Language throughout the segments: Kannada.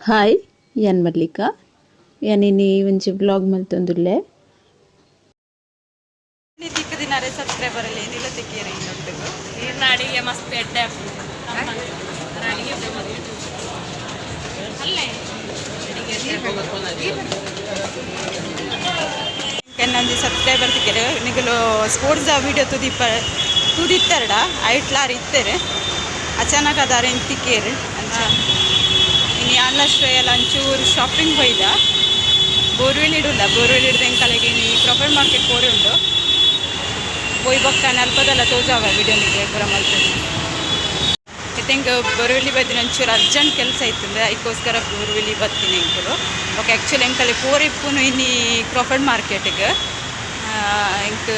ಹಾಯ್ ಯಾನ್ ಮಲ್ಲಿಕಾ ಯಾನಿನಿ ಒಂಜಿ ಬ್ಲಾಗ್ ಮಲ್ತೊಂದುಲ್ಲೆ ದಿನರೆ ಸಬ್ಸ್ಕ್ರೈಬರ್ ಅಲ್ಲಿ ಏನಿಲ್ಲ ತೆಕ್ಕೇರಿ ಇನ್ನೊಂದು ನೀರಿನ ಅಡಿಗೆ ಮಸ್ತ್ ಎಡ್ಡೆ ಅಡಿಗೆ ಅಲ್ಲೇ ಕೆನ್ನೊಂದು ಸಬ್ಸ್ಕ್ರೈಬರ್ ತಿಕ್ಕೇರಿ ನಿಗಲು ಸ್ಪೋರ್ಟ್ಸ್ ವೀಡಿಯೋ ತುದಿತ್ತಾರಡ ಐಟ್ಲಾರ್ ಇತ್ತೇರೆ ಅಚಾನಕ್ ಅದಾರೆ ತಿಕ್ಕೇರಿ ಅಂಚ ಇನ್ನು ಆನ್ಲಸ್ಟ್ ಎಲ್ಲ ಒಂಚೂರು ಶಾಪಿಂಗ್ ಹೋಯ್ದ ಬೋರ್ವೆಲ್ ಇಡಲ್ಲ ಬೋರ್ವೆಲ್ ಹಿಡ್ದು ಎಂಕಲೆಗೆ ಇನ್ನು ಪ್ರೊಫೈಲ್ ಮಾರ್ಕೆಟ್ ಕೋರಿ ಉಂಟು ಹೋಯ್ ಬೊಕ್ಕ ಅಲ್ಪದಲ್ಲ ತೋಜಾವ ವಿಡಿಯೋ ನಿಮಗೆ ಪೂರ ಮಲ್ತದೆ ಇತ್ತೆಂಗ್ ಬೋರ್ವೆಲಿ ಬತ್ತೀನಿ ಒಂಚೂರು ಅರ್ಜೆಂಟ್ ಕೆಲಸ ಇತ್ತಂದ್ರೆ ಅದಕ್ಕೋಸ್ಕರ ಬೋರ್ವೆಲಿ ಬತ್ತೀನಿ ಎಂಕಲು ಬೊಕ್ಕ ಆ್ಯಕ್ಚುಲಿ ಎಂಕಲ್ಲಿ ಪೋರಿಪ್ಪುನು ಇನ್ನಿ ಕ್ರಾಫರ್ಡ್ ಮಾರ್ಕೆಟ್ಗೆ ಇಂಕ್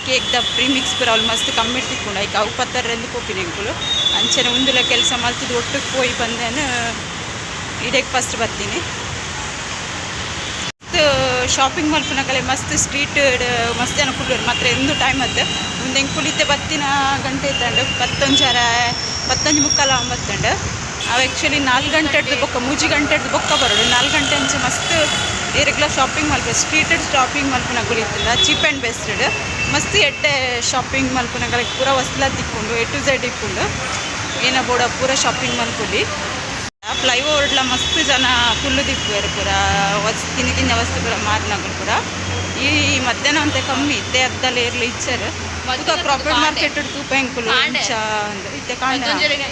ಕೇಕ್ ದ ಪ್ರೀಮಿಕ್ಸ್ ಪೂರ ಅವ್ಲು ಮಸ್ತ್ ಕಮ್ಮಿ ತಿಕ್ಕೊಂಡು ಐಕ್ ಅವು ಪತ್ತರೆಂದು ಪೋಪಿನ ಎಂಕುಲು ಅಂಚನೆ ಮುಂದೆಲ್ಲ ಕೆಲಸ ಮಲ್ತಿದ್ದು ಒಟ್ಟಿಗೆ ಹೋಗಿ ಬಂದೇನು ಇಡಕ್ಕೆ ಫಸ್ಟ್ ಬರ್ತೀನಿ ಶಾಪಿಂಗ್ ಮಲ್ಪನಕಲೆ ಮಸ್ತ್ ಸ್ಟ್ರೀಟ್ ಮಸ್ತ್ ಜನ ಕುಲ್ಲರು ಮಾತ್ರ ಎಂದು ಟೈಮ್ ಅದ್ದು ಮುಂದೆ ಹೆಂಗೆ ಕುಳಿತೆ ಬತ್ತಿನ ಗಂಟೆ ಇತ್ತಂಡು 11 ಮುಕ್ಕಾಲ 9 ಅವು ಆ್ಯಕ್ಚುಲಿ 4 ಗಂಟೆ ಬೊಕ್ಕ 3 ಗಂಟೆ ಬೊಕ್ಕ ಬರೋಡು 4 ಗಂಟೆ ಅಂಚೆ ಮಸ್ತ್ ರೆಗ್ಯುಲರ್ ಶಾಪಿಂಗ್ ಮಲ್ಪ ಸ್ಟ್ರೀಟೆಡ್ ಶಾಪಿಂಗ್ ಮಲ್ಪನ ಗುಳಿತಿಲ್ಲ ಚೀಪ್ ಆ್ಯಂಡ್ ಬೆಸ್ಟೆಡ್ ಮಸ್ತ್ ಎಡ್ಡೆ ಶಾಪಿಂಗ್ ಮಲ್ಪನಗಳಿಗೆ ಪೂರ ವಸ್ತುಲ ತಿಕ್ಕೊಂಡು A to Z ಇಕ್ಕೊಂಡು ಏನ ಬೋಡ ಪೂರ ಶಾಪಿಂಗ್ ಮಲ್ಪೊಲಿ ಫ್ಲೈಓವರ್ಡ್ಲ ಮಸ್ತ್ ಜನ ಕುಲ್ಲು ದಿಪ್ಪುವೆರು ಪೂರ ಕಿನ್ನ ವಸ್ತು ಪೂರ ಮಾರಿನಗಳು ಪೂರ ಈ ಮಧ್ಯಾಹ್ನ ಅಂತ ಕಮ್ಮಿ ಇತ್ತೆ ಅದ್ದಲ್ಲಿ ಇರಲಿ ಇಚ್ಚಾರು ಪ್ರಾಫಿಟ್ ಮಾರ್ಕೆಟ್ ತೂಪ ಹೆಂಕುಲು ಇಂಚ ಇತ್ತೆ ಕಾಂಡೆ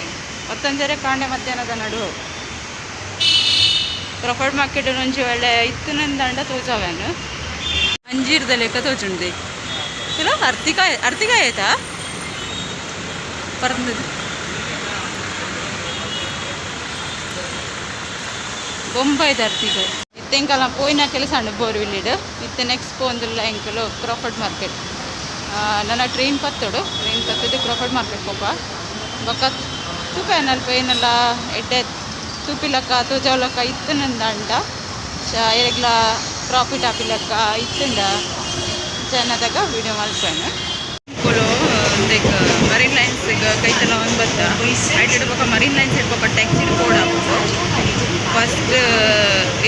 ಮತ್ತೊಂಜರೆ ಕಾಂಡೆ ಮಧ್ಯಾಹ್ನದ ನಡು ಪ್ರಾಫಿಟ್ ಮಾರ್ಕೆಟ್ ಒಂಜಿ ಒಳ್ಳೆ ಇತ್ತು ನಂದಂಡ ತೋಜಾವೇನು ಅಂಜೀರದ ಲೆಕ್ಕ ತೋಜುಂಡಿ ಇಲ್ಲ ಅರ್ತಿಕಾಯಿ ಆಯ್ತಾ ಪರ್ನದು ಬೊಂಬೈದ ಅರ್ತಿಕಾಯಿ ಇತ್ತೆಂಕಲ್ಲ ಪೋಯಿನ ಕೆಲಸ ಉಂಡು ಬೋರ್ವಿಲ್ಲಿಡು ಇತ್ತೆ ನೆಕ್ಸ್ಟ್ ಪೋಂದಿಲ್ಲ ಎಂಕಲು ಕ್ರಾಫರ್ಡ್ ಮಾರ್ಕೆಟ್ ನನ್ನ ಟ್ರೈನ್ ಪತ್ತದು ಕ್ರಾಫರ್ಡ್ ಮಾರ್ಕೆಟ್ ಪೋಪ ಬೊಕ್ಕ ತೂಪ ಏನಲ್ಪ ಏನೆಲ್ಲ ಎಡ್ಡೆ ತೂಪಿಲಕ್ಕ ತೋಜಾವ್ಲಕ್ಕ ಇತ್ತು ನಂದಂಡ ಎರೆಗ್ಲ ಪ್ರಾಫಿಟ್ ಆಪಿಲಕ್ಕ ಇತ್ತಂಡ ಜನದಾಗ ವಿಡಿಯೋ ಮಲ್ಪೇನು ಲೈಕ್ ಮರೀನ್ ಲೈನ್ಸ್ ಕೈತಲ್ಲ ಒಂದು ಬತ್ತ ಐಟ್ ಇಡ್ಬೇಕ ಮರೀನ್ ಲೈನ್ಸ್ ಇಡ್ಬೇಕ ಟ್ಯಾಕ್ಸಿಡ್ ಕೋಡ್ ಹಾಕೊಂಡು ಫಸ್ಟ್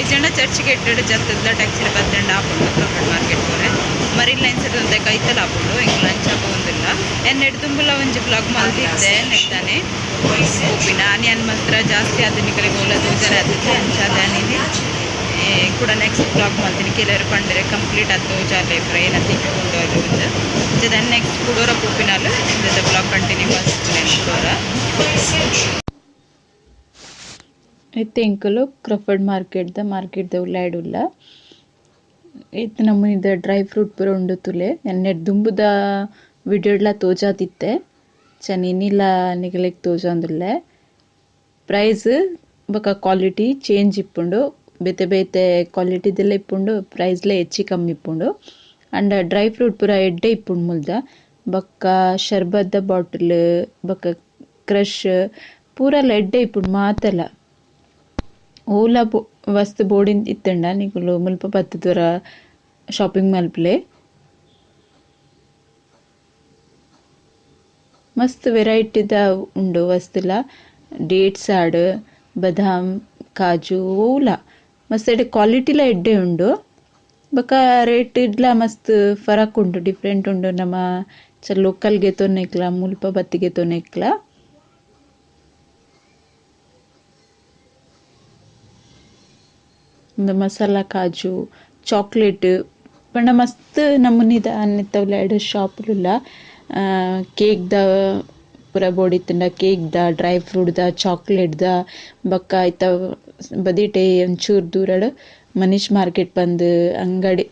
ಏಜೆಂಡ ಚರ್ಚ್ಗೆ ಇಟ್ಟಿಡು ಜತ್ತದ ಟ್ಯಾಕ್ಸಿಡ್ ಬತ್ತಂಡ ಹಾಕೊಂಡು ಕ್ರಾಫರ್ಡ್ ಮಾರ್ಕೆಟ್ ಹೋರೆ ಮರೀನ್ ಲೈನ್ಸ್ ಇಡ್ದಂತೆ ಕೈತಲ್ಲ ಹಾಕೊಂಡು ಹಿಂಗೆ ಲಂಚ್ ಹಾಕೋದಿಲ್ಲ ಎನ್ನೆಡು ತುಂಬಲ ಒಂಜಿ ಬ್ಲಾಗ್ ಮಲ್ದಿದ್ದೆ ನೆಕ್ತಾನೆ ಉಪ್ಪಿನ ಆನಿಯನ್ ಮಾತ್ರ ಜಾಸ್ತಿ ಆಧುನಿಕರಿಗೆ ಹೋಲದು ಜನ ಆಗುತ್ತೆ ಅಂಚಾದೀನಿ ಕೂಡ ನೆಕ್ಸ್ಟ್ ಬ್ಲಾಗ್ ಮಾಡ್ತೀನಿ ಕೆಲವರು ಕಂಡ್ರೆ ಕಂಪ್ಲೀಟ್ ಆಯ್ತು ಜಾಲೆ ಏನ ತಿಕ್ಕೊಂಡು ಅದು ಜನ ನೆಕ್ಸ್ಟ್ ಕುಡೋರ ಉಪ್ಪಿನಲ್ಲಿ ಜೊತೆ ಬ್ಲಾಗ್ ಕಂಟಿನ್ಯೂ ಮಾಡ್ತೀನಿ ಕುಡೋರ ಐತೆ ಎಂಕಲು ಕ್ರಾಫರ್ಡ್ ಮಾರ್ಕೆಟ್ದ ಉಲ್ಲಾಡುಲ್ಲ ಇತ್ತು ನಮ್ಮನಿದ ಡ್ರೈ ಫ್ರೂಟ್ ಪೂರ ಉಂಡು ತುಲೆ ಎನ್ನೆಡ್ ದುಂಬುದ ವಿಡಿಯೋಡ್ಲ ತೋಜಾತಿತ್ತೆ ಚನಿನಿಲ್ಲ ನಿಗಲಿಗೆ ತೋಜಾಂದುಲ್ಲೆ ಪ್ರೈಸ್ ಬೊಕ ಕ್ವಾಲಿಟಿ ಚೇಂಜ್ ಇಪ್ಪುಂಡು ಬೇತೆ ಕ್ವಾಲಿಟಿದೆಲ್ಲ ಇಪ್ಪುಂಡು ಪ್ರೈಸ್ಲ ಹೆಚ್ಚಿ ಕಮ್ಮಿ ಇಪ್ಪುಂಡು ಅಂಡ್ ಡ್ರೈ ಫ್ರೂಟ್ ಪೂರ ಎಡ್ಡೆ ಇಪ್ಪುಂಡು ಮುಲ್ದ ಬೊಕ್ಕ ಶರ್ಬತ್ದ ಬಾಟಲ್ ಬೊಕ್ಕ ಕ್ರಷ್ ಪೂರಲ ಎಡ್ಡೆ ಇಪ್ಪುಂಡು ಮಾತಲ್ಲ ಓಲ ವಸ್ತು ಬೋರ್ಡಿಂದ ಇತ್ತಂಡ ನಿಕುಲು ಮುಲ್ಪ ಬತ್ತದರ ಶಾಪಿಂಗ್ ಮಲ್ಪಲೆ ಮಸ್ತ್ ವೆರೈಟಿದ ಉಂಡು ವಸ್ತುಲ ಡೇಟ್ಸ್ ಆಡ್ ಬದಾಮ್ ಕಾಜು ಓಲ ಮಸ್ತ್ ಎಡ್ಡೆ ಕ್ವಾಲಿಟಿಲ ಎಡ್ಡೆ ಉಂಡು ಬೊಕ ರೇಟ್ ಇಡ್ಲ ಮಸ್ತ್ ಫರಕ್ ಉಂಡು ಡಿಫ್ರೆಂಟ್ ಉಂಡು ನಮ್ಮ ಲೋಕಲ್ಗೆ ತೊನೆಕ್ಲ ಮುಲ್ಪ ಬತ್ತಿಗೆ ತೊನೆಕ್ಲ ಮಸಾಲ ಕಾಜು ಚಾಕ್ಲೇಟ್ ಪಂಡ ಮಸ್ತ್ ನಮೂನಿದ ಅನ್ನಿತ್ತವಲ್ಲ ಎರಡು ಶಾಪ್ಲುಲ್ಲ ಕೇಕ್ದ ಪೂರ ಬೋಡಿತ್ತಂಡ ಕೇಕ್ದ ಡ್ರೈ ಫ್ರೂಟ್ದ ಚಾಕ್ಲೇಟ್ದ ಬೊಕ್ಕ ಐತ ಬದಿಟೆ ಒಂಚೂರು ದೂರಡು ಮನೀಶ್ ಮಾರ್ಕೆಟ್ ಬಂದು ಅಂಗಡಿ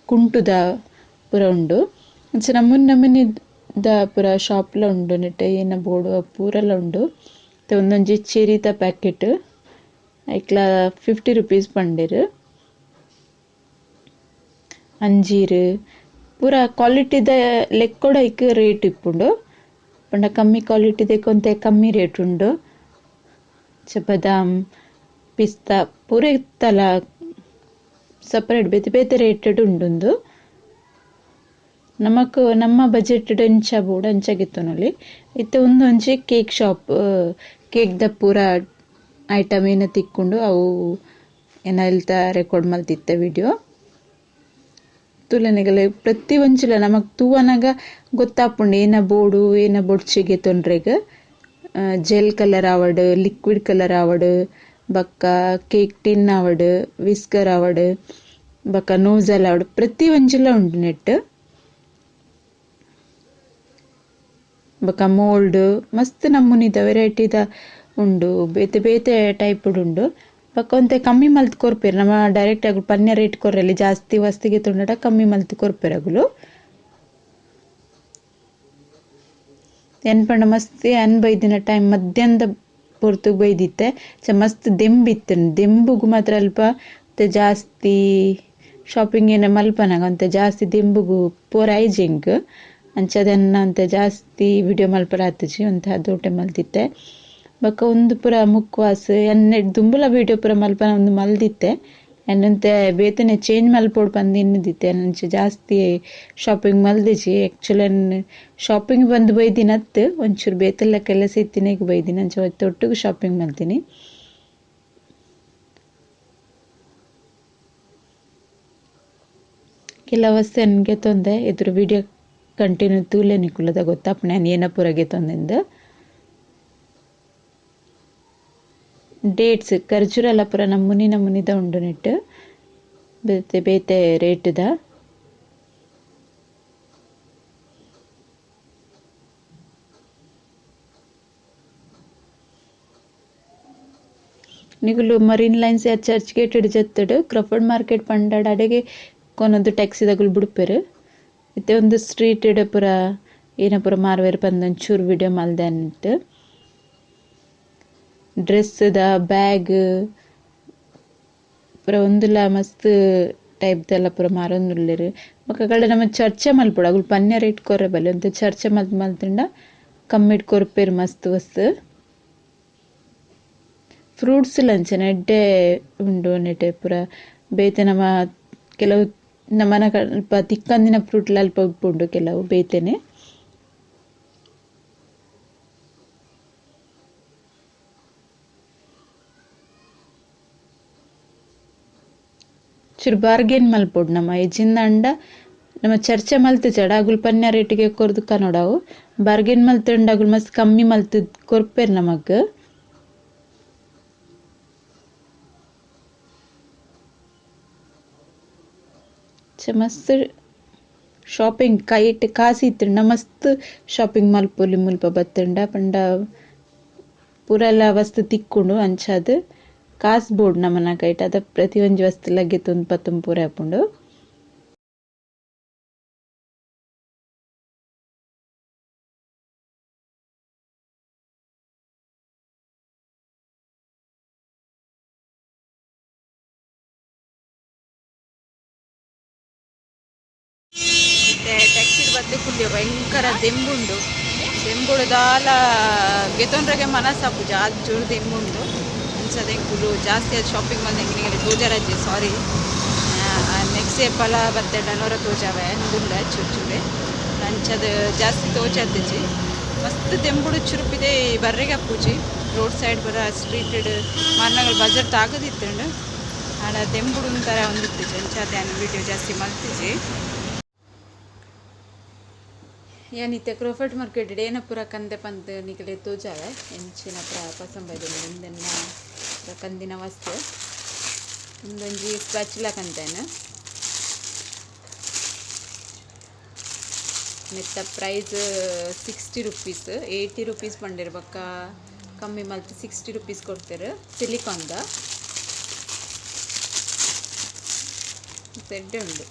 ಕುಂಟುದ ಪೂರ ಉಂಡು ಅಂಚೆ ನಮೂನಿದ ಪೂರ ಶಾಪ್ಲ ಉಂಡು ನೆಟ್ಟೆ ಏನ ಬೋಡು ಪೂರಲ ಉಂಡು ಒಂದೊಂಜಿ ಚೆರಿದ ಪ್ಯಾಕೆಟ್ ಐಕ್ಲ 50 ರೂಪೀಸ್ ಪಂಡೇರು ಅಂಜೀರು ಪೂರ ಕ್ವಾಲಿಟಿದ ಲೆಕ್ಕೊಡ ಐಕ್ ರೇಟ್ ಇಪ್ಪುಂಡು ಪಂಡ ಕಮ್ಮಿ ಕ್ವಾಲಿಟಿದ ಕೊಂತೆ ಕಮ್ಮಿ ರೇಟ್ ಉಂಡು ಬದಾಮ್ ಪಿಸ್ತಾ ಪೂರ ಇತ್ತಲ್ಲ ಸಪರೇಟ್ ಬೇತೆ ರೇಟೆಡ್ ಉಂಡು ನಮಕ್ ನಮ್ಮ ಬಜೆಟ್ ಅಂಚ ಬೋರ್ಡ್ ಅಂಚಾಗಿತ್ತು ನಲ್ಲಿ ಇತ್ತೆ ಒಂದೊಂಜಿ ಕೇಕ್ ಶಾಪ್ ಕೇಕ್ದ ಪೂರ ಐಟಮ್ ಏನ ತಿಕ್ಕೊಂಡು ಅವು ಏನ ಇಲ್ತ ರೆಕಾರ್ಡ್ ಮಲ್ತಿತ್ತೆ ವಿಡಿಯೋ ತುಲನೆಗಲ ಪ್ರತಿ ಒಂಚಿಲ ನಮಕ್ ತೂವನಾಗ ಗೊತ್ತಾಪುಂಡು ಏನ ಬೋಡು ಏನ ಬೊಡ್ಚಿಗೆ ತೊಂದ್ರೆಗ ಜೆಲ್ ಕಲರ್ ಆವಡ್ ಲಿಕ್ವಿಡ್ ಕಲರ್ ಆವಡ್ ಬಕ್ಕ ಕೇಕ್ ಟಿನ್ ಆವಡ್ ವಿಸ್ಕರ್ ಆವಡ್ ಬಕ್ಕ ನೋಜಲ್ ಆವಡ್ ಪ್ರತಿ ಒಂಚಿಲ ಉಂಡು ನೆಟ್ ಬೊಕ ಮೋಲ್ಡ್ ಮಸ್ತ್ ನಮೂನಿದ ವೆರೈಟಿದ ಉಂಡು ಬೇತೆ ಬೇತೆ ಟೈಪ್ ಉಂಡು ಬೊಕ ಒಂತೆ ಕಮ್ಮಿ ಮಲ್ತ್ ಕೊರ್ಪೆರ್ ನಮ ಡೈರೆಕ್ಟ್ ಅಗುಲು ಪನ್ಯ ರೇಟ್ ಕೊರ್ರೆಲಿ ಜಾಸ್ತಿ ವಸ್ತಿಗೆ ತೊಂಡಟ ಕಮ್ಮಿ ಮಲ್ತ್ ಕೊರ್ಪೆರ್ ಅಗುಲು ಎನ್ ಪಂಡ ಮಸ್ತ್ ಅನ್ ಬೈದಿನ ಟೈಮ್ ಮಧ್ಯಾಹ್ನದ ಪೊರ್ತುಗ್ ಬೈದಿತ್ತೆ ಮಸ್ತ್ ದೆಂಬಿತ್ತು ದೆಂಬುಗು ಮಾತ್ರ ಅಲ್ಪ ಜಾಸ್ತಿ ಶಾಪಿಂಗ್ ಏನ ಮಲ್ಪನಾಗ ಅಂತ ಜಾಸ್ತಿ ದೆಂಬುಗು ಪೋರ್ ಐಜಿಂಗ್ ಅಂಚದನ್ನ ಅಂತ ಜಾಸ್ತಿ ವಿಡಿಯೋ ಮಲ್ಪರ ಆತಜಿ ಅಂತ ದೋಟೆ ಮಲ್ತಿತ್ತೆ ಬೊಕ ಒಂದು ಪೂರ ಮುಕ್ವಾಸ್ ಎನ್ನೆ ದುಂಬುಲ ವಿಡಿಯೋ ಪೂರ ಮಲ್ಪನ ಒಂದು ಮಲ್ದಿತ್ತೆ ಎನ್ನಂತೆ ಬೇತನೆ ಚೇಂಜ್ ಮಲ್ಪೋಡು ಬಂದು ಇನ್ನದಿತ್ತೆ ನಂಚೆ ಜಾಸ್ತಿ ಶಾಪಿಂಗ್ ಮಲ್ದಿಜಿ ಆ್ಯಕ್ಚುಲಿ ಶಾಪಿಂಗ್ ಬಂದು ಬೈದಿನತ್ತು ಒಂಚೂರು ಬೇತೆಲ್ಲ ಕೆಲಸ ಇತ್ತಿನೇಗೆ ಬೈದಿನಿ ಅಂಚೆ ಒಟ್ಟೊಟ್ಟಿಗೆ ಶಾಪಿಂಗ್ ಮಲ್ತೀನಿ ಕೆಲವು ವಸ್ತು ನನಗೆ ತೊಂದೆ ಇದ್ರ ವಿಡಿಯೋ ಕಂಟಿನ್ಯೂ ತೂಲೆ ನಿಕ್ಕುಲದ ಗೊತ್ತಾಪ ನಾನು ಏನ ಪೂರಗೆ ತೊಂದೆಂದು ಡೇಟ್ಸ್ ಖರ್ಜೂರೆಲ್ಲ ಪೂರ ನಮೂನಿದ ಉಂಡು ನೆಟ್ ಬೇತೆ ಬೇತೆ ರೇಟ್ದ ನಿಗುಲು ಮರೀನ್ ಲೈನ್ಸ್ ಚರ್ಚ್ ಗೇಟ್ ಜತ್ತಡು ಕ್ರಾಫರ್ಡ್ ಮಾರ್ಕೆಟ್ ಪಂಡಾಡ ಅಡೆಗೆ ಕೊನೊಂದು ಟ್ಯಾಕ್ಸಿದಾಗುಲು ಬಿಡುಪೆರು ಇತ್ತೆ ಒಂದು ಸ್ಟ್ರೀಟ್ ಪೂರ ಏನ ಪೂರ ಮಾರ್ವೇರ್ ಪಂದೊಂಚೂರು ವಿಡಿಯೋ ಮಲ್ದೆ ಅನ್ನಿಟ್ಟು ಡ್ರೆಸ್ದ ಬ್ಯಾಗ್ ಪೂರ ಒಂದುಲ ಮಸ್ತ್ ಟೈಪ್ದೆಲ್ಲ ಪೂರ ಮಾರೊಂದುಲ್ಲೆರ್ ಬೊಕ ಕಡೆ ನಮ್ಮ ಚರ್ಚೆ ಮಲ್ಪೊಡು ಅಗುಲು ಪನ್ಯ ರೇಟ್ ಕೊರ್ರೆ ಬಲ್ಲಿ ಒಂತೆ ಚರ್ಚೆ ಮಲ್ತುಂಡ ಕಮ್ಮಿಟ್ ಕೊರ್ಪೆರ್ ಮಸ್ತ್ ವಸ್ತು ಫ್ರೂಟ್ಸ್ ಲಂಚನ ಎಡ್ಡೆ ಉಂಡು ನೆಟೆ ಪೂರ ಬೇತೆ ನಮ್ಮ ಕೆಲವು ನಮ್ಮನ ಅಲ್ಪ ತಿಕ್ಕಂದಿನ ಫ್ರೂಟ್ಲ ಅಲ್ಪ ಉಪ್ಪುಂಡು ಕೆಲವು ಬೇತೆನೆ ಚೂರು ಬಾರ್ಗೇನ್ ಮಲ್ಪೊಡು ನಮ್ಮ ಎಜಿಂದ ಅಂಡ ನಮ್ಮ ಚರ್ಚೆ ಮಲ್ತು ಚಡ ಅಗುಲು ಪನ್ಯ ರೇಟಿಗೆ ಕೊರ್ದು ಕನ್ನಡವು ಬಾರ್ಗೇನ್ ಮಲ್ತುಂಡ ಅಗುಲು ಮಸ್ತ್ ಕಮ್ಮಿ ಮಲ್ತು ಕೊರ್ಪೆರ್ ನಮಕ್ ಮಸ್ತ್ ಶಾಪಿಂಗ್ ಕೈಟ್ ಕಾಸಿ ಇತ್ತುಂಡ ಮಸ್ತ್ ಶಾಪಿಂಗ್ ಮಲ್ಪೊಲಿ ಮುಲ್ಪ ಬತ್ತುಂಡ ಪಂಡ ಪೂರೆಲ್ಲ ವಸ್ತು ತಿಕ್ಕೊಂಡು ಅಂಚಾದ್ ಕಾಸ್ ಬೋರ್ಡ್ ನಮ್ಮನ ಕೈಟ್ ಅದ ಪ್ರತಿ ಒಂಜಿ ವಸ್ತು ಲಗ್ಗೆತ್ತೊಂದು ಪತ್ತೊಂದು ಪೂರ ಆಪುಂಡು ಟ್ಯಾಕ್ಸಿಡ್ ಬದ್ದು ಫುಲ್ ಭಯಂಕರ ದೆಂಬುಂಡು ದೆಂಬುಡು ದಾಲ ಗೆತೊಂಡ್ರೆಗೆ ಮನಸ್ಸಾಪು ಜಾಸ್ತಿ ಜೋರು ದೆಂಬುಂಡು ಅನ್ಸದೆ ಫುಲ್ಲು ಜಾಸ್ತಿ ಅದು ಶಾಪಿಂಗ್ ಬಂದು ಹೆಂಗೆ ತೋಜಾರಜ್ಜಿ ಸಾರಿ ನೆಕ್ಸ್ಟ್ ಏಪಲ ಬತ್ತೆ ಡನೋರ ತೋಜಾವೆ ದುಂಡ ಚೂರೆ ಅಂಚದು ಜಾಸ್ತಿ ತೋಜಾದಜ್ಜಿ ಮಸ್ತ್ ದೆಂಬುಡು ಚುರುಪಿದೆ ಬರ್ರೆಗೆ ಅಪ್ಪುಜಿ ರೋಡ್ ಸೈಡ್ ಬರ ಸ್ಟ್ರೀಟ್ ಮಾರ್ನಗಳು ಬಜಾರ್ ತಾಗದಿತ್ತುಂಡು ಆಡ ದೆಂಬುಡು ಒಂಥರ ಒಂದಿತ್ತು ಅಂಚಾದ ವಿಡಿಯೋ ಜಾಸ್ತಿ ಮಲ್ತಿಜಿ ಏನಿತ್ತೆ ಕ್ರಾಫರ್ಡ್ ಮಾರ್ಕೆಟ್ ಏನ ಪೂರ ಕಂದೆ ಪಂದ್ ನಿಕಲೆ ತೋಜಾವೆ ಎಂಚಿನ ಪಸಂಬೈದು ಇಂದೆನ್ನ ಕಂದಿನ ವಸ್ತು ಒಂದೊಂಜಿ ಸ್ಪ್ಯಾಚುಲ ಕಂತೇನೆ ಮೆತ್ತ ಪ್ರೈಸ್ 60 ರೂಪೀಸ್ 80 ರೂಪೀಸ್ ಪಂಡೇರು ಬೊಕ್ಕ ಕಮ್ಮಿ ಮಲ್ತು 60 ರೂಪೀಸ್ ಕೊಡ್ತೇರು ಸಿಲಿಕಾನ್ದ ಎಡ್ಡೆ ಉಂಡು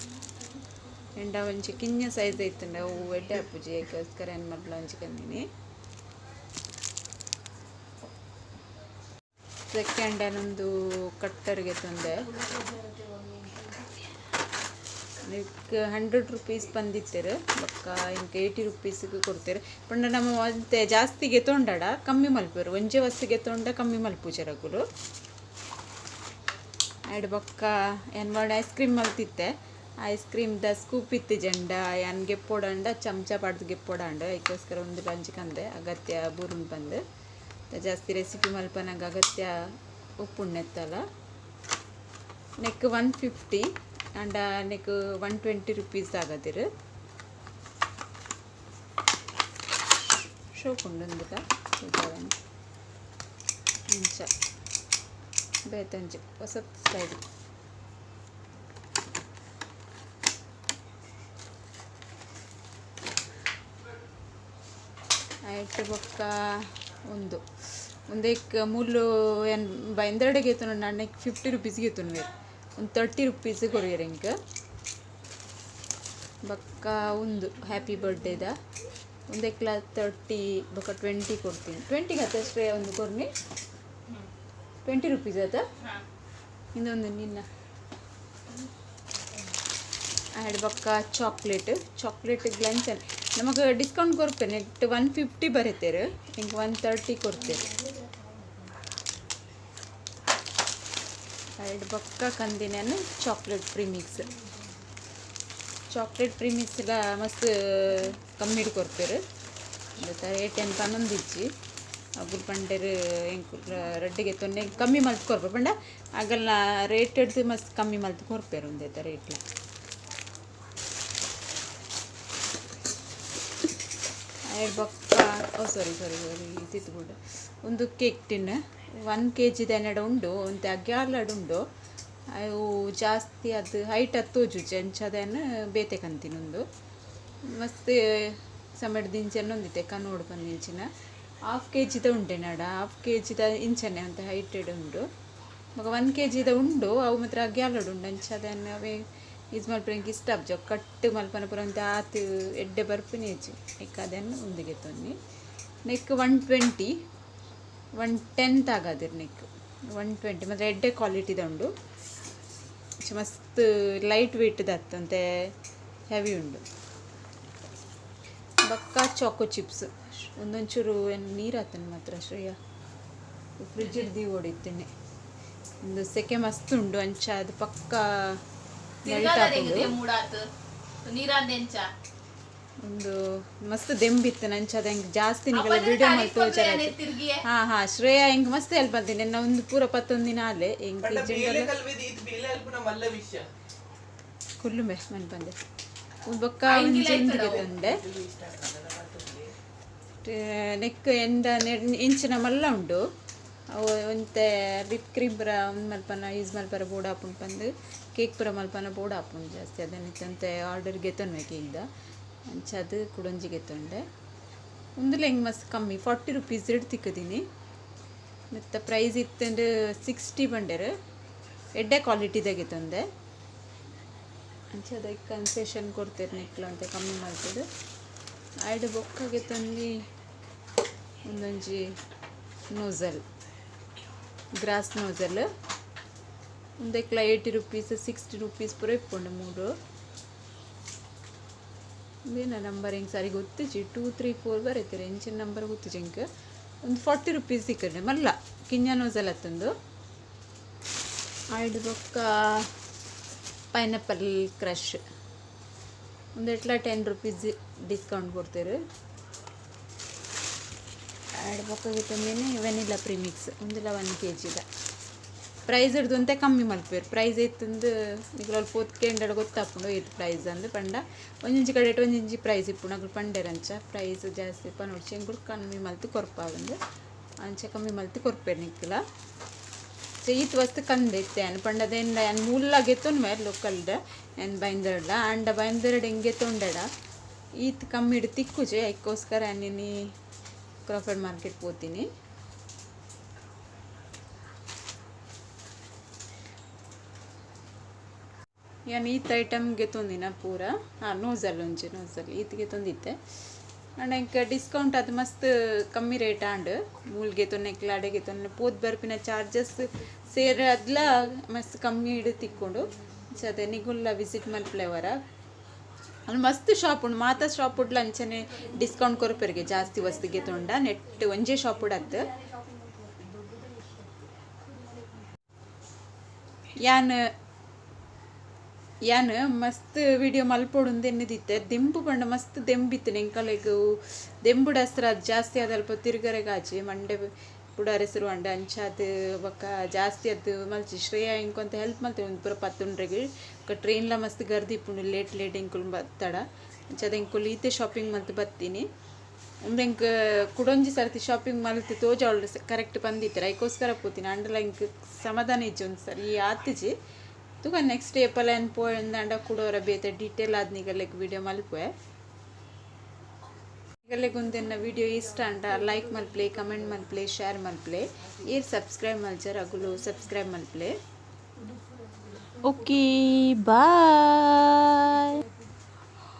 ಎಂಡ ಒಂಚಿ ಕಿಂಜ ಸೈಜ್ ಐತುಂಡ ಅವು ಎಡ್ಡೆ ಅಪ್ಪುಜಿ ಏಕೋಸ್ಕರ ಏನು ಮಡ್ಲ ಒಂಚಿ ಕಂದಿನಿ ಸೆಕೆಂಡ್ ಏನೊಂದು ಕಟ್ಟರ್ಗೆ ತಂದೆ 100 ರೂಪೀಸ್ ಬಂದಿತ್ತೇರು ಬೊಕ್ಕ ಇಂಕ 80 ರೂಪೀಸ್ಗೆ ಕೊಡ್ತೇರು ಪಂಡ ನಮ್ಮ ಮತ್ತೆ ಜಾಸ್ತಿಗೆ ತೊಂಡಾಡ ಕಮ್ಮಿ ಮಲ್ಪೇರು ಒಂಜೆ ವಸ್ತುಗೆ ತೊಂಡ ಕಮ್ಮಿ ಮಲ್ಪುಜರಗುಲು ಆಯ್ಡು ಬೊಕ್ಕ ಏನು ಮಾಡಿ ಐಸ್ ಕ್ರೀಮ್ ಮಲ್ತಿತ್ತೆ ಐಸ್ ಕ್ರೀಮ್ದ ಸ್ಕೂಪ್ ಇತ್ತು ಜಂಡ ಏನು ಗೆಪ್ಪೋಡಂಡ ಚಮಚ ಪಡ್ದು ಗೆಪ್ಪೋಡಂಡ ಅದಕ್ಕೋಸ್ಕರ ಒಂದು ಲಂಚ್ ಕಂದೆ ಅಗತ್ಯ ಬೂರುನ್ ಬಂದು ಜಾಸ್ತಿ ರೆಸಿಪಿ ಮಲ್ಪನಾಗ ಅಗತ್ಯ ಉಪ್ಪುಣ್ಣೆತ್ತಲ್ಲ ನೆಕ್ 150 ಅಂಡ ನೆಕ್ 120 ರೂಪೀಸ್ ಆಗದಿರು ಶೋಕುಂಡುಂದುಕ ಇಂಚ ಬೇತಂಜು ಹೊಸ ಸ್ಟೈಲ್ ಐಟ್ ಬೊಕ್ಕ ಒಂದೇಕ್ ಮೂಲು ಏನು ಬೈಂದರಡೆಗೆ ಎತ್ತು ನಣ್ಣಕ್ಕೆ 50 ರೂಪೀಸ್ಗೆ ಎತ್ತು ಒಂದು 30 ರೂಪೀಸ್ ಕೊರಿಯರ್ ಇಂಕ ಬೊಕ್ಕ ಒಂದು ಹ್ಯಾಪಿ ಬರ್ಡೇದ ಒಂದೆಕ್ಲ 30 ಬೊಕ್ಕ 20 ಕೊಡ್ತೀನಿ 20ಗೆ ಅಷ್ಟೇ ಒಂದು ಕೊರ್ನಿ 20 ರೂಪೀಸ್ ಆಯ್ತಾ ಇನ್ನೊಂದು ನಿನ್ನ ಆ್ಯಡ್ ಬೊಕ್ಕ ಚಾಕ್ಲೇಟ್ ಲಂಚ್ ನಮಗೆ ಡಿಸ್ಕೌಂಟ್ ಕೊಡ್ಪೆ ನೆಟ್ 150 ಬರೀತೇರು ಹಿಂಗೆ 130 ಕೊಡ್ತೇವೆ ಆ್ಯಡ್ ಬೊಕ್ಕ ಕಂದಿನೇನು ಚಾಕ್ಲೇಟ್ ಪ್ರೀಮಿಕ್ಸ್ ಎಲ್ಲ ಮಸ್ತ್ ಕಮ್ಮಿ ಕೊಡ್ತೇರು ರೇಟ್ ಏನು ಪನ್ನೊಂದಿಚ್ಚಿ ಅಬ್ಬರು ಪಂಡೇರು ಹೆಂಗೆ ರೆಡ್ಡಿಗೆ ತೊನ್ನೆ ಕಮ್ಮಿ ಮಲ್ತು ಕೊಡ್ಪೆ ಪಂಡ ಆಗಲ್ಲ ರೇಟ್ ಹಿಡ್ದು ಮಸ್ತ್ ಕಮ್ಮಿ ಮಲ್ತು ಕೊಡ್ಪೇರು ಒಂದೇ ಥರ ರೇಟ್ಲ ಬೊಕ್ಕ ಸಾರಿ ಇದ್ದಿತ್ತು ಕೂಡ ಒಂದು ಕೇಕ್ ಟಿನ್ 1 kg ಎನ್ನಡ ಉಂಡು ಒಂದು ಅಗ್ಯಾಲಡ್ ಉಂಡು ಅವು ಜಾಸ್ತಿ ಅದು ಹೈಟ್ ಹತ್ತೋಜು ಎಂಚದೇನು ಬೇತೆ ಕಂತಿನೊಂದು ಮಸ್ತ್ ಸಮಡ್ ದಿಂಚನ್ನು ಒಂದಿತ್ತೆ ಕನ್ನೋಡು ಬಂದಿಂಚಿನ 1/2 kg ಉಂಟೆನಡ 1/2 kg ಇಂಚನೆ ಅಂತ ಹೈಟೆಡ್ ಉಂಡು ಮಗ 1 kg ಉಂಡು ಅವು ಮಾತ್ರ ಅಗ್ಯಾಲಡ್ ಉಂಡು ಅಂಚದೇನು ಅವೇ ಯೂಸ್ ಮಲ್ಪಂಗೆ ಇಷ್ಟ ಅಬ್ಜ ಕಟ್ಟು ಮಲ್ಪನ ಪುರ ಅಂತ ಆತು ಎಡ್ಡೆ ಬರ್ಪಿನಿ ಹೆಚ್ಚು ನೆಕ್ ಅದನ್ನು ಒಂದಿಗೆ ತೊನ್ನಿ ನೆಕ್ 120 110 ಆಗದಿರು ನೆಕ್ 120 ಮಾತ್ರ ಎಡ್ಡೆ ಕ್ವಾಲಿಟಿದ ಉಂಡು ಮಸ್ತ್ ಲೈಟ್ ವೆಯ್ಟ್ದು ಹತ್ತಂತೆ ಹೆವಿ ಉಂಡು ಬೊಕ್ಕ ಚಾಕೋ ಚಿಪ್ಸ್ ಒಂದೊಂಚೂರು ಏನು ನೀರು ಹತ್ತನ ಮಾತ್ರ ಶ್ರೇಯ ಫ್ರಿಜ್ ಹಿಡ್ದು ಓಡಿತ್ತೇನೆ ಒಂದು ಸೆಕೆ ಮಸ್ತ್ ಉಂಡು ಅಂಚ ಅದು ಪಕ್ಕ ಒಂದು ಮಸ್ತ್ ದೆಂಬಿತ್ತು ನಂಚ ಅದ ಹೆಂಗೆ ಜಾಸ್ತಿ ನಿಗಲ ವಿಡಿಯೋ ಮಾಡಿ ತೋಚರ ಹಾ ಶ್ರೇಯ ಹೆಂಗೆ ಮಸ್ತ್ ಹೆಲ್ಪ್ ಅಂತೀನಿ ನನ್ನ ಒಂದು ಪೂರ 11 ದಿನ ಅಲ್ಲೇ ಹೆಂಗೆ ಕುಲ್ಲುಂಬೆ ಮನೆ ಬಂದೆ ಬೊಕ್ಕ ಇಂಜಿಗೆ ತಂದೆ ನೆಕ್ ಎಂಡ ಇಂಚಿನ ಮಲ್ಲ ಉಂಡು ಅವು ಒಂತೆ ವಿಪ್ ಕ್ರೀಮ್ ಪುರ ಒಂದು ಮಲ್ಪನ ಯೂಸ್ ಮಲ್ಪರ ಬೋರ್ಡ್ ಹಾಕೊಂಡು ಬಂದು ಕೇಕ್ ಪುರ ಮಲ್ಪನ ಬೋರ್ಡ್ ಹಾಕೊಂಡು ಜಾಸ್ತಿ ಅದನ್ನಿತ್ತಂತೆ ಆರ್ಡರ್ಗೆ ತೊಂದೆ ಕೇಕ್ದ ಅಂಚ ಅದು ಕುಡೊಂಜಿಗೆ ತೊಂಡೆ ಒಂದಿಲ್ಲ ಹೆಂಗೆ ಮಸ್ತ್ ಕಮ್ಮಿ 40 ರೂಪೀಸ್ ಇಡ್ ತಿಕ್ಕದೀನಿ ಮತ್ತು ಪ್ರೈಸ್ ಇತ್ತಂದ್ರೆ 60 ಬಂಡೇರು ಎಡ್ಡೆ ಕ್ವಾಲಿಟಿದಾಗೆ ತೊಂದೆ ಅಂಚ ಅದಕ್ಕೆ ಕನ್ಸೆಷನ್ ಕೊಡ್ತೇನೆ ನೆಕ್ಲ ಅಂತ ಕಮ್ಮಿ ಮಾಡ್ತೇವೆ ಆಯ್ಡು ಬೊಕ್ಕಾಗೆ ತಂದು ಒಂದೊಂಜಿ ನೋಝಲ್ ಗ್ರಾಸ್ ನೋಝಲ್ ಒಂದೆಕ್ಲ 80 ರೂಪೀಸ್ 60 ರೂಪೀಸ್ ಪೂರ ಇಪ್ಕೊಂಡು ಮೂರು ಇದೇನ ನಂಬರ್ ಹಿಂಗೆ ಸರಿ ಗೊತ್ತಿಜಿ 2 3 4 ಬರೀತೀರಿ ಇಂಚಿನ ನಂಬರ್ ಗೊತ್ತಿಜಿ ಹಿಂಗೆ ಒಂದು 40 ರೂಪೀಸ್ ಸಿಕ್ಕಂಡೆ ಮಲ್ಲ ಕಿಂಜ ನೋಝಲ್ ಹತ್ತಂದು ಆಯ್ಡು ಬೊಕ್ಕ ಪೈನಾಪಲ್ ಕ್ರಷ್ ಒಂದು ಎಟ್ಲ 10 ರೂಪೀಸ್ ಡಿಸ್ಕೌಂಟ್ ಕೊಡ್ತೀರಿ ಆ್ಯಡ್ ಬೊಕ್ಕಗೆ ತಂದೇನೆ ವೆನಿಲಾ ಪ್ರೀಮಿಕ್ಸ್ ಒಂದಿಲ್ಲ 1 kg ಪ್ರೈಸ್ ಹಿಡ್ದು ಅಂತ ಕಮ್ಮಿ ಮಲ್ಪೇರು ಪ್ರೈಸ್ ಇತ್ತಂದು ಈಗ ಅಲ್ಪ ಹೊತ್ಕೊಂಡಾಡ ಗೊತ್ತಾಪುಂಡು ಇದು ಪ್ರೈಸ್ ಅಂದು ಪಂಡ ಒಂಜಿಂಚಿ ಕಡೆ ಒಂಜಿಂಚಿ ಪ್ರೈಸ್ ಇಪ್ಪುಂಡು ಅಗ್ಲು ಪಂಡೇರಂಚ ಪ್ರೈಸ್ ಜಾಸ್ತಿ ನೋಡ್ಸಿ ಹೆಂಗೆ ಕಮ್ಮಿ ಮಲ್ತು ಕೊರ್ಪಾಗಂದು ಅಂಚೆ ಕಮ್ಮಿ ಮಲ್ತು ಕೊರ್ಪೇರು ನಿಕ್ಕಲ ಈತ್ ವಸ್ತು ಕಂದಿತ್ತೆ ಅನ್ ಪಂಡದೇಂಡ ಏನು ಮೂಲಾಗೆ ತೊಂದ ಲೋಕಲ್ಡ ಏನು ಬೈಂದರಡ ಅಂಡ ಬೈಂದರಡ ಹೆಂಗೆ ತೊಂಡಡ ಈತ್ ಕಮ್ಮಿ ಹಿಡ್ದು ತಿಕ್ಕುಜೆ ಅದಕ್ಕೋಸ್ಕರ ನೀನು ಕ್ರಾಫರ್ಡ್ ಮಾರ್ಕೆಟ್ ಹೋಗ್ತೀನಿ ಏನು ಈತ್ ಐಟಮ್ಗೆ ತೊಂದಿನ ಪೂರ ನೋಝಲ್ ಈತ್ಗೆ ತೊಂದಿತ್ತೆ ಅಂಡ್ ಇಂಕ ಡಿಸ್ಕೌಂಟ್ ಅದು ಮಸ್ತ್ ಕಮ್ಮಿ ರೇಟ್ ಆಂಡ್ ಮೂಲ್ಗೆ ತೊನ್ನೆಕ್ಲ ಅಡೆಗೆ ತೊನ್ನೆ ಪೋದ್ ಬರ್ಪಿನ ಚಾರ್ಜಸ್ ಸೇರಿ ಅದ್ಲ ಮಸ್ತ್ ಕಮ್ಮಿ ಹಿಡಿದು ತಿಕ್ಕೊಂಡು ಅದೇ ನಿಗುಲ್ಲ ವಿಸಿಟ್ ಮಲ್ಪ್ಲೇವರ ಅಲ್ಲಿ ಮಸ್ತ್ ಶಾಪ್ ಉಂಡು ಮಾತಾ ಶಾಪ್ ಉಡ್ಲ ಅಂಚನೆ ಡಿಸ್ಕೌಂಟ್ ಕೊರಪೆರಿಗೆ ಜಾಸ್ತಿ ವಸ್ತುಗೆ ತೊಂಡ ನೆಟ್ ಒಂಜೇ ಶಾಪ್ ಉಡತ್ತು ಯಾನ್ ಮಸ್ತ್ ವಿಡಿಯೋ ಮಲ್ಪೊಡು ಎನ್ನದಿತ್ತೆ ದೆಂಬು ಪಂಡ ಮಸ್ತ್ ದೆಂಬಿತ್ತು ನೆಂಕಲೆಗು ದೆಂಬುಡ ಹಸ್ರ ಜಾಸ್ತಿ ಅದಲ್ಪ ತಿರುಗರೆಗಾಚಿ ಮಂಡೆ ಪುಡಾರ್ ಹೆಸರು ಅಂಡ ಅಂಚಾದ್ ಬೊಕ್ಕ ಜಾಸ್ತಿ ಅದು ಮಲ್ಚಿ ಶ್ರೇಯ ಇಂಕೊಂತ ಹೆಲ್ಪ್ ಮಲ್ತೆ ಒಂದು ಪೂರ 11 ಟ್ರೈನ್ಲ ಮಸ್ತ್ ಗರ್ದಿ ಇಪ್ಪುಂಡು ಲೇಟ್ ಇಂಕುಲು ಬತ್ತಡ ಅಂಚಾದ ಇಂಕುಲು ಈತೆ ಶಾಪಿಂಗ್ ಮಲ್ತ್ ಬತ್ತೀನಿ ಅಂದ್ರೆ ಇಂಕ ಕುಡೊಂಜಿ ಸರ್ತಿ ಶಾಪಿಂಗ್ ಮಲ್ತ್ ತೋಜಾವಳು ಕರೆಕ್ಟ್ ಬಂದಿತ್ತರ ಐಕೋಸ್ಕರ ಪೋತೀನಿ ಅಂಡಲ ಇಂಕ್ ಸಮಾಧಾನ ಇಜ್ಜಿ ಒಂದು ಸರಿ ಈ ಆತಿಜಿ ತುಕ ನೆಕ್ಸ್ಟ್ ಏಪಲ್ ಏನು ಪೋಯಂದ ಕುಡೋರ ಬೇತೆ ಡೀಟೇಲ್ ಆದ್ನಿಗಲೆಗ್ ವಿಡಿಯೋ ಮಲ್ಪೆ ಈಗಲೆಗೊಂದೆನ್ನ ವಿಡಿಯೋ ಇಷ್ಟ ಅಂಡ ಲೈಕ್ ಮಲ್ಪ್ಲೆ ಕಮೆಂಟ್ ಮಲ್ಪ್ಲೆ ಶೇರ್ ಮಲ್ಪ್ಲೆ ಏರ್ ಸಬ್ಸ್ಕ್ರೈಬ್ ಮಲ್ಚರ್ ಅಗುಲು ಸಬ್ಸ್ಕ್ರೈಬ್ ಮಲ್ಪ್ಲೆ ಓಕೆ ಬಾಯ್.